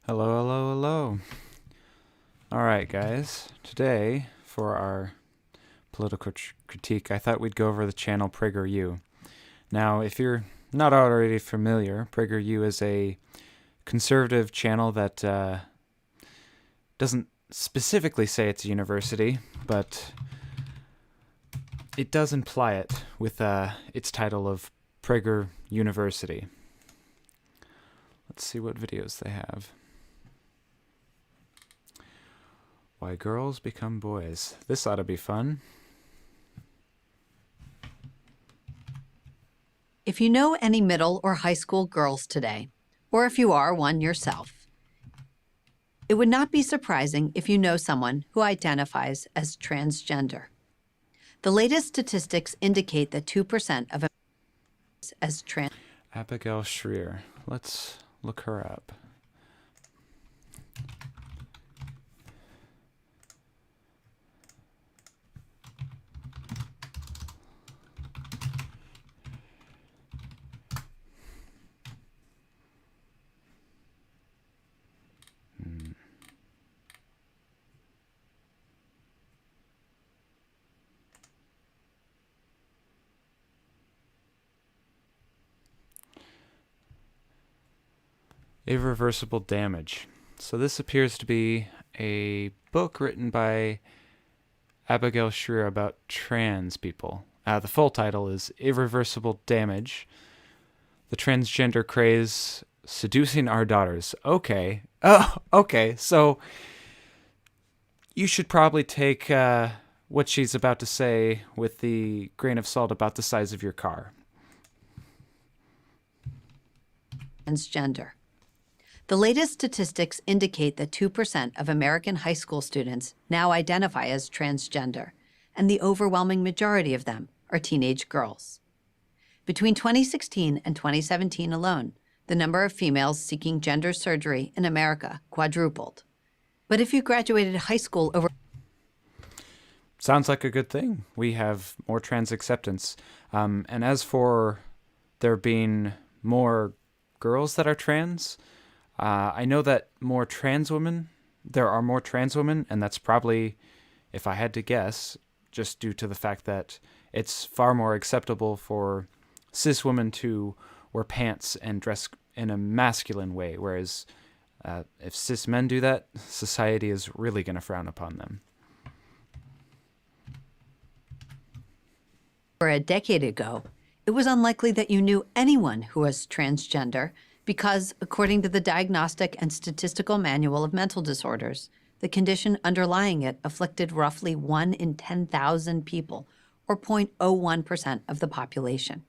Hello, hello, hello. All right, guys. Today, for our political critique, I thought we'd go over the channel PragerU. Now, if you're not already familiar, PragerU is a conservative channel that doesn't specifically say it's a university, but it does imply it with its title of Prager University. Let's see what videos they have. Why Girls Become Boys. This ought to be fun. If you know any middle or high school girls today, or if you are one yourself, it would not be surprising if you know someone who identifies as transgender. The latest statistics indicate that 2% of Americans as trans. Abigail Shrier. Let's look her up. Irreversible Damage. So this appears to be a book written by Abigail Shrier about trans people. The full title is Irreversible Damage, The Transgender Craze Seducing Our Daughters. Okay. Oh, okay. So you should probably take what she's about to say with the grain of salt about the size of your car. Transgender. The latest statistics indicate that 2% of American high school students now identify as transgender, and the overwhelming majority of them are teenage girls. Between 2016 and 2017 alone, the number of females seeking gender surgery in America quadrupled. But if you graduated high school over... Sounds like a good thing. We have more trans acceptance. And as for there being more girls that are trans, I know that there are more trans women, and that's probably, if I had to guess, just due to the fact that it's far more acceptable for cis women to wear pants and dress in a masculine way, whereas if cis men do that, society is really going to frown upon them. a decade ago, it was unlikely that you knew anyone who was transgender because, according to the Diagnostic and Statistical Manual of Mental Disorders, the condition underlying it afflicted roughly 1 in 10,000 people, or 0.01% of the population.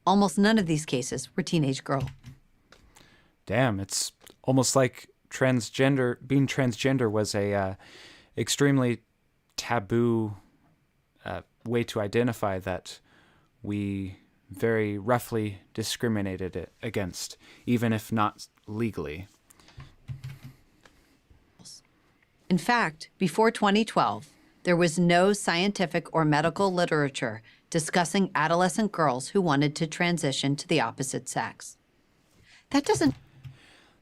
Almost none of these cases were teenage girls. Damn, it's almost like being transgender was a extremely taboo way to identify that we very roughly discriminated it against, even if not legally. In fact, before 2012, there was no scientific or medical literature discussing adolescent girls who wanted to transition to the opposite sex.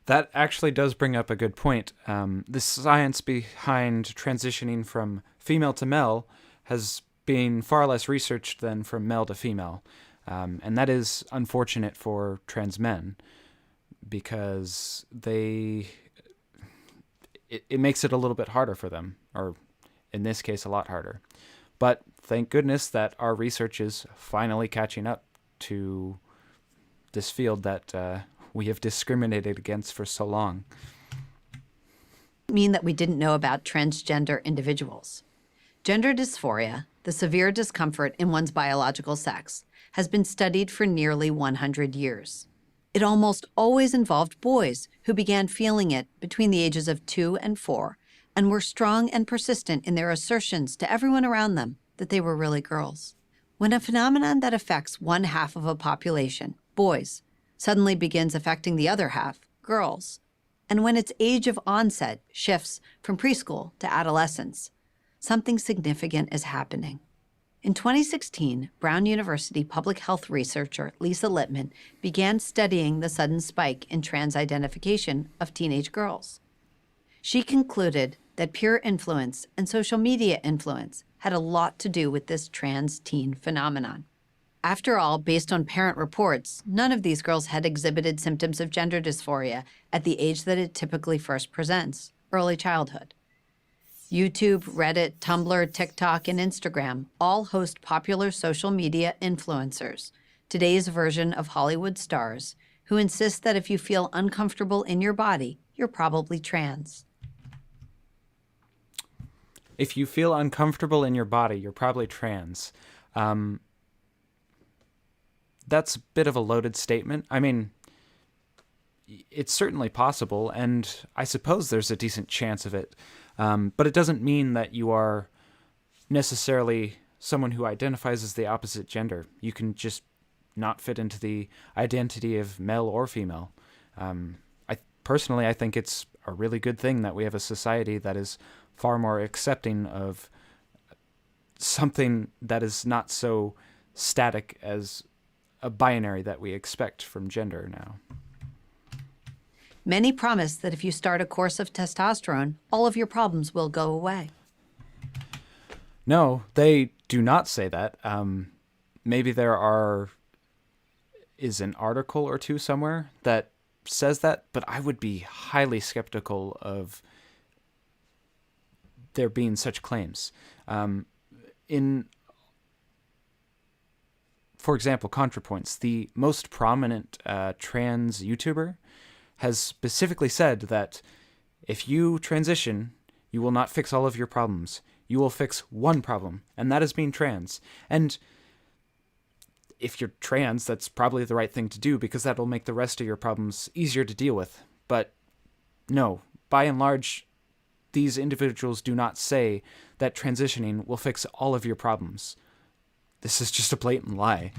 That actually does bring up a good point. The science behind transitioning from female to male has been far less researched than from male to female. And that is unfortunate for trans men because it makes it a little bit harder for them, or in this case, a lot harder. But thank goodness that our research is finally catching up to this field that we have discriminated against for so long. Mean that we didn't know about transgender individuals. Gender dysphoria, the severe discomfort in one's biological sex, has been studied for nearly 100 years. It almost always involved boys who began feeling it between the ages of 2 and 4 and were strong and persistent in their assertions to everyone around them that they were really girls. When a phenomenon that affects one half of a population, boys, suddenly begins affecting the other half, girls, and when its age of onset shifts from preschool to adolescence, something significant is happening. In 2016, Brown University public health researcher Lisa Littman began studying the sudden spike in trans identification of teenage girls. She concluded that peer influence and social media influence had a lot to do with this trans teen phenomenon. After all, based on parent reports, none of these girls had exhibited symptoms of gender dysphoria at the age that it typically first presents, early childhood. YouTube, Reddit, Tumblr, TikTok, and Instagram all host popular social media influencers, today's version of Hollywood stars, who insist that if you feel uncomfortable in your body, you're probably trans. If you feel uncomfortable in your body, you're probably trans. That's a bit of a loaded statement. I mean, it's certainly possible, and I suppose there's a decent chance of it. But it doesn't mean that you are necessarily someone who identifies as the opposite gender. You can just not fit into the identity of male or female. I think it's a really good thing that we have a society that is far more accepting of something that is not so static as a binary that we expect from gender now. Many promise that if you start a course of testosterone, all of your problems will go away. No, they do not say that. Maybe there is an article or two somewhere that says that, but I would be highly skeptical of there being such claims. For example, ContraPoints, the most prominent trans YouTuber, has specifically said that if you transition, you will not fix all of your problems. You will fix one problem, and that is being trans. And if you're trans, that's probably the right thing to do because that will make the rest of your problems easier to deal with. But no, by and large, these individuals do not say that transitioning will fix all of your problems. This is just a blatant lie.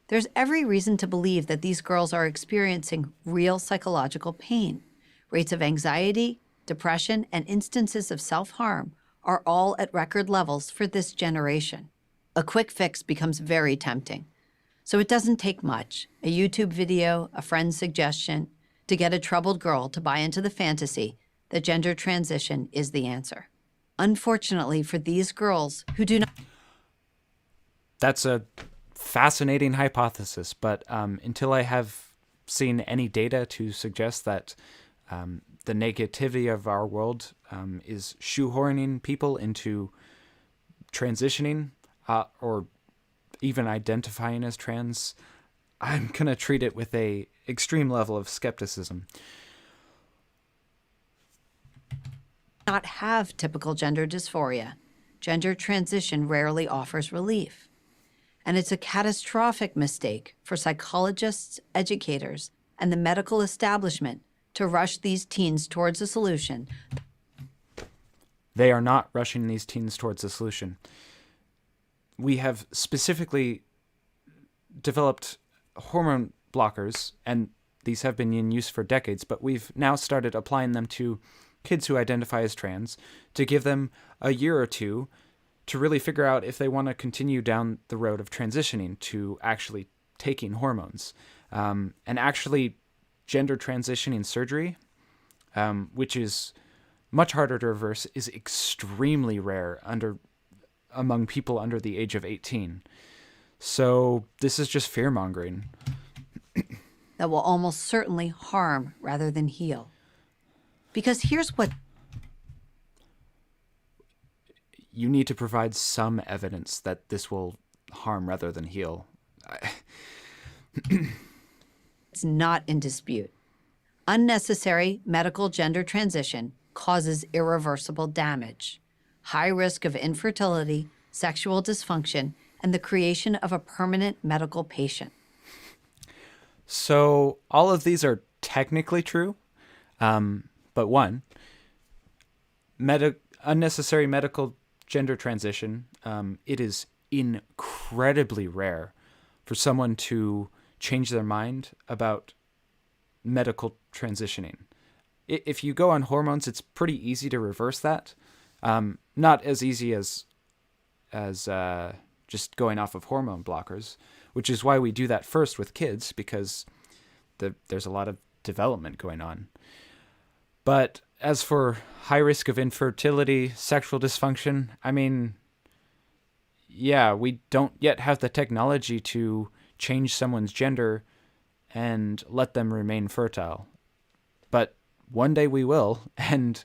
There's every reason to believe that these girls are experiencing real psychological pain. Rates of anxiety, depression, and instances of self-harm are all at record levels for this generation. A quick fix becomes very tempting. So it doesn't take much, a YouTube video, a friend's suggestion, to get a troubled girl to buy into the fantasy that gender transition is the answer. Unfortunately for these girls who do not... That's a fascinating hypothesis, but until I have seen any data to suggest that the negativity of our world is shoehorning people into transitioning or even identifying as trans, I'm going to treat it with a extreme level of skepticism. Not have typical gender dysphoria. Gender transition rarely offers relief. And it's a catastrophic mistake for psychologists, educators, and the medical establishment to rush these teens towards a solution. They are not rushing these teens towards a solution. We have specifically developed hormone blockers, and these have been in use for decades, but we've now started applying them to kids who identify as trans to give them a year or two to really figure out if they want to continue down the road of transitioning to actually taking hormones. And actually, gender transitioning surgery, which is much harder to reverse, is extremely rare among people under the age of 18. So this is just fear-mongering. That will almost certainly harm rather than heal. Because here's what... You need to provide some evidence that this will harm rather than heal. It's not in dispute. Unnecessary medical gender transition causes irreversible damage, high risk of infertility, sexual dysfunction, and the creation of a permanent medical patient. So all of these are technically true, but one, unnecessary medical gender transition, it is incredibly rare for someone to change their mind about medical transitioning. If you go on hormones, it's pretty easy to reverse that. Not as easy as just going off of hormone blockers, which is why we do that first with kids, because there's a lot of development going on. But as for high risk of infertility, sexual dysfunction, I mean, yeah, we don't yet have the technology to change someone's gender and let them remain fertile. But one day we will, and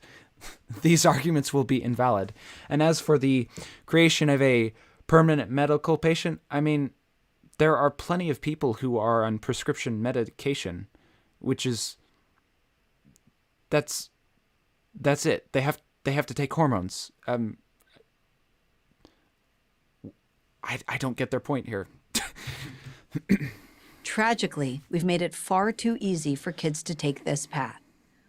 these arguments will be invalid. And as for the creation of a permanent medical patient, I mean, there are plenty of people who are on prescription medication, which is that's it. They have to take hormones. I don't get their point here. Tragically, we've made it far too easy for kids to take this path,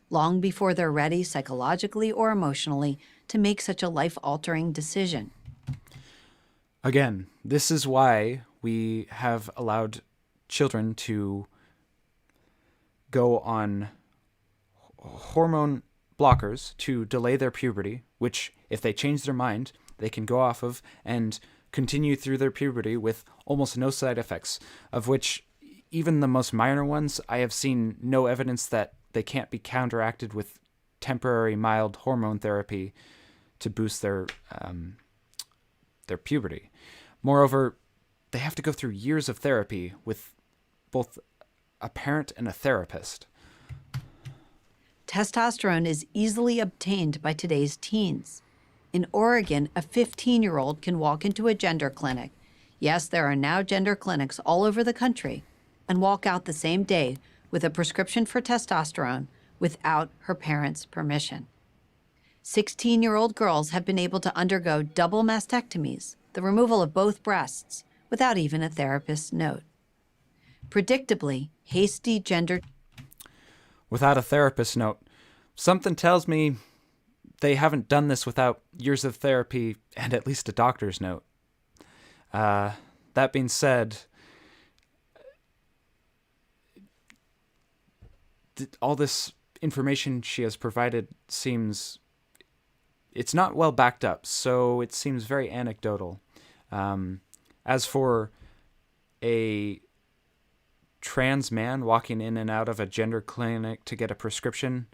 long before they're ready psychologically or emotionally to make such a life-altering decision. Again, this is why we have allowed children to go on hormone blockers to delay their puberty, which, if they change their mind, they can go off of and continue through their puberty with almost no side effects, of which even the most minor ones, I have seen no evidence that they can't be counteracted with temporary mild hormone therapy to boost their puberty. Moreover, they have to go through years of therapy with both a parent and a therapist. Testosterone is easily obtained by today's teens. In Oregon, a 15-year-old can walk into a gender clinic. Yes, there are now gender clinics all over the country, and walk out the same day with a prescription for testosterone without her parents' permission. 16-year-old girls have been able to undergo double mastectomies, the removal of both breasts, without even a therapist's note. Predictably, hasty gender... Without a therapist's note. Something tells me they haven't done this without years of therapy and at least a doctor's note. That being said, all this information she has provided seems... it's not well backed up, so it seems very anecdotal. As for a trans man walking in and out of a gender clinic to get a prescription,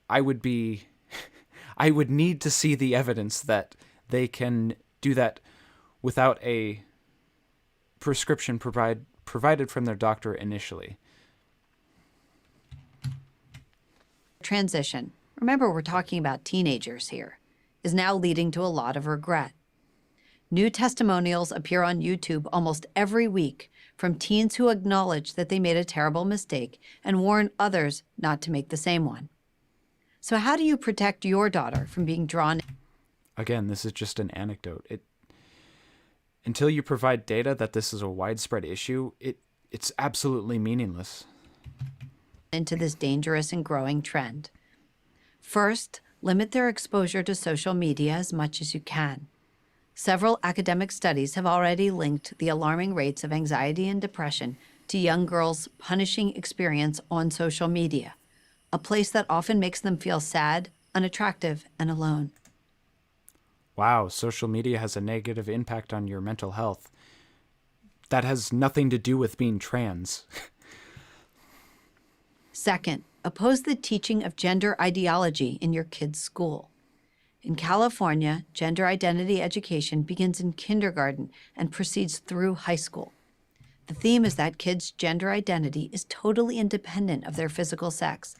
I would need to see the evidence that they can do that without a prescription provided from their doctor initially. Transition, remember we're talking about teenagers here, is now leading to a lot of regret. New testimonials appear on YouTube almost every week from teens who acknowledge that they made a terrible mistake and warn others not to make the same one. So how do you protect your daughter from being drawn? Again, this is just an anecdote. Until you provide data that this is a widespread issue, it's absolutely meaningless. Into this dangerous and growing trend. First, limit their exposure to social media as much as you can. Several academic studies have already linked the alarming rates of anxiety and depression to young girls' punishing experience on social media, a place that often makes them feel sad, unattractive, and alone. Wow, social media has a negative impact on your mental health. That has nothing to do with being trans. Second, oppose the teaching of gender ideology in your kid's school. In California, gender identity education begins in kindergarten and proceeds through high school. The theme is that kids' gender identity is totally independent of their physical sex.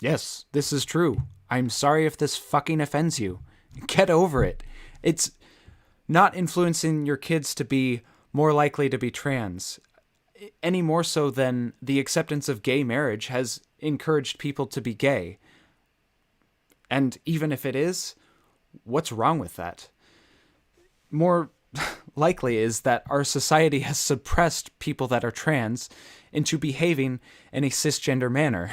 Yes, this is true. I'm sorry if this fucking offends you. Get over it. It's not influencing your kids to be more likely to be trans, any more so than the acceptance of gay marriage has encouraged people to be gay. And even if it is, what's wrong with that? More likely is that our society has suppressed people that are trans into behaving in a cisgender manner.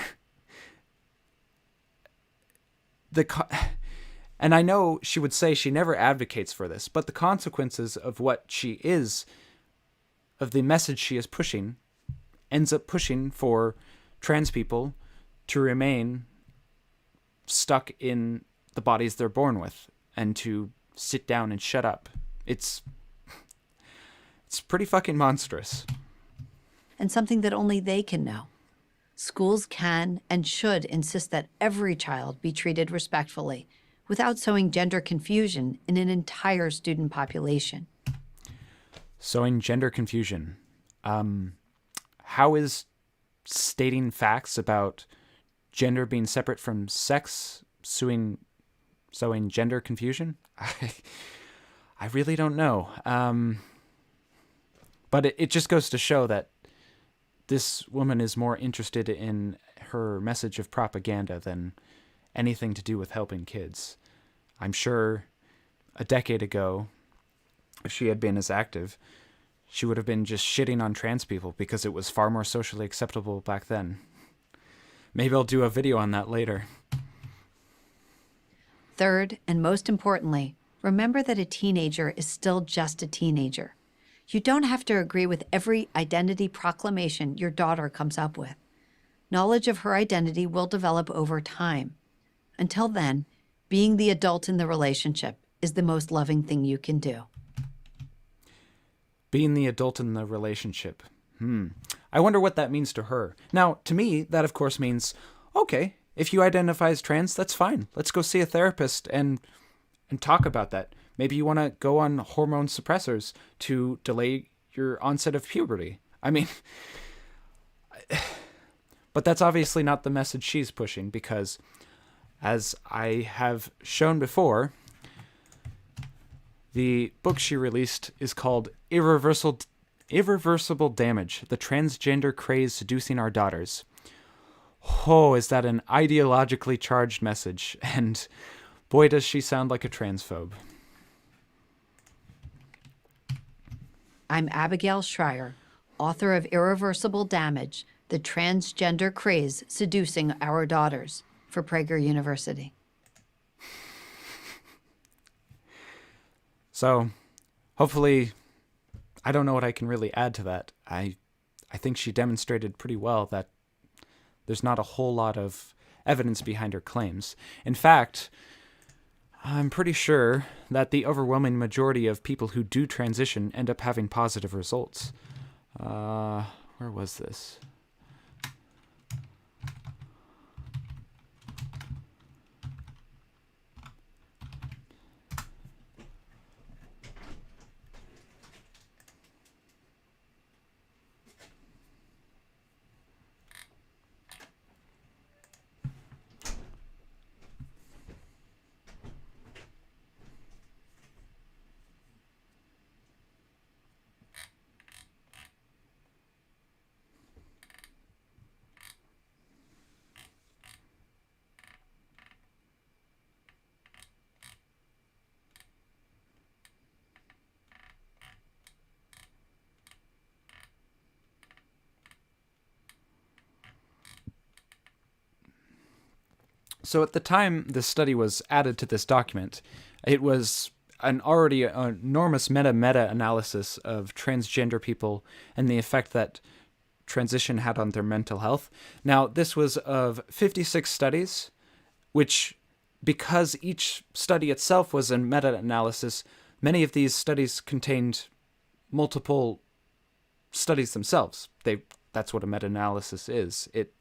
And I know she would say she never advocates for this, but the consequences of what she is, of the message she is pushing, ends up pushing for trans people to remain stuck in the bodies they're born with and to sit down and shut up It's pretty fucking monstrous. And something that only they can know. Schools can and should insist that every child be treated respectfully without sowing gender confusion in an entire student population. Sowing gender confusion. How is stating facts about gender being separate from sex sowing gender confusion? I really don't know. But it just goes to show that this woman is more interested in her message of propaganda than anything to do with helping kids. I'm sure a decade ago, if she had been as active, she would have been just shitting on trans people because it was far more socially acceptable back then. Maybe I'll do a video on that later. Third, and most importantly, remember that a teenager is still just a teenager. You don't have to agree with every identity proclamation your daughter comes up with. Knowledge of her identity will develop over time. Until then, being the adult in the relationship is the most loving thing you can do. Being the adult in the relationship. I wonder what that means to her. Now, to me, that of course means, okay, if you identify as trans, that's fine. Let's go see a therapist and talk about that. Maybe you want to go on hormone suppressors to delay your onset of puberty. I mean, but that's obviously not the message she's pushing because, as I have shown before, the book she released is called Irreversible Damage, The Transgender Craze Seducing Our Daughters. Oh, is that an ideologically charged message? And boy, does she sound like a transphobe. I'm Abigail Schreier, author of Irreversible Damage, The Transgender Craze Seducing Our Daughters, for Prager University. So, hopefully, I don't know what I can really add to that. I think she demonstrated pretty well that there's not a whole lot of evidence behind her claims. In fact, I'm pretty sure that the overwhelming majority of people who do transition end up having positive results. Where was this? So at the time this study was added to this document, it was an already enormous meta-analysis of transgender people and the effect that transition had on their mental health. Now, this was of 56 studies, which, because each study itself was a meta-analysis, many of these studies contained multiple studies themselves. That's what a meta-analysis is. It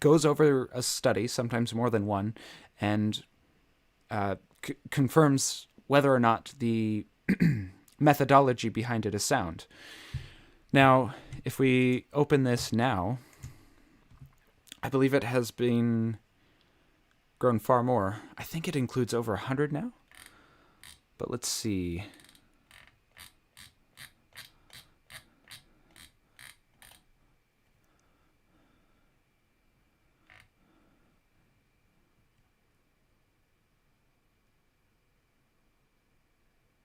goes over a study, sometimes more than one, and confirms whether or not the methodology behind it is sound. Now, if we open this now, I believe it has been grown far more. I think it includes over 100 now. But let's see.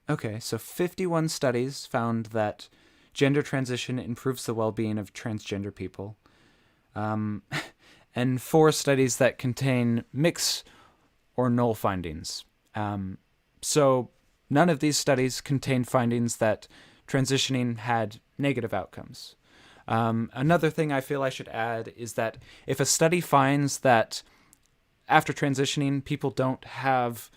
Okay, so 51 studies found that gender transition improves the well-being of transgender people. And 4 studies that contain mixed or null findings. So none of these studies contain findings that transitioning had negative outcomes. Another thing I feel I should add is that if a study finds that after transitioning, people don't have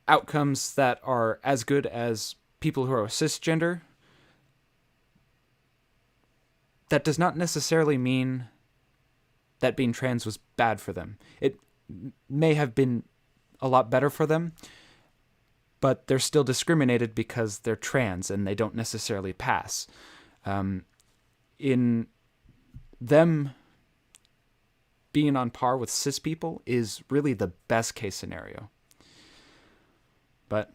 outcomes that are as good as people who are cisgender, that does not necessarily mean that being trans was bad for them. It may have been a lot better for them, but they're still discriminated because they're trans and they don't necessarily pass. In them being on par with cis people is really the best case scenario. But